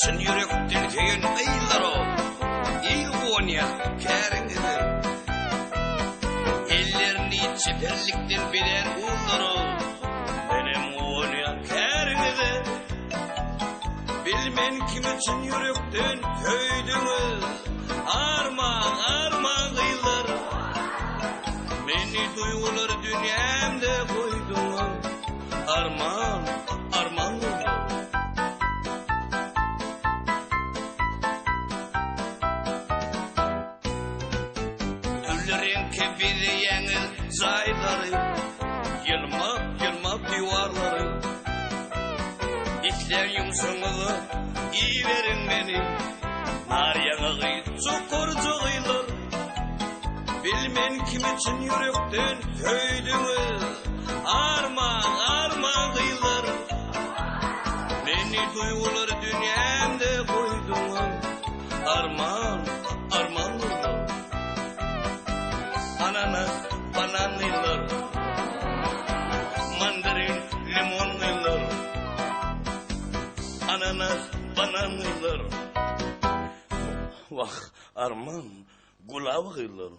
çın yürekten keyin ıylar o. İl Konya kärinizi. Ellerini çeperlikten bilen uğullar o. Benim Konya kärinizi. Bilmen kim için yürekten köydünüz. Armağan ıylar. Meni duygular dünyamda koydunuz. Armağan ıylar. Güllerin kebiri yengil zayları. Yılmap divarları. İtler yumsumuzu iyi verin beni. Nar yanağı çok ıylar. Bilmen kim için yürekten köydünüz. Armağan ıylar. Beni duygular dünyamda koydunuz. Armağan ıylar. Ananas, bananıylar. Mandarin, limonuylar. Ananas, bananıylar. Vah, armağan, gulabıylar.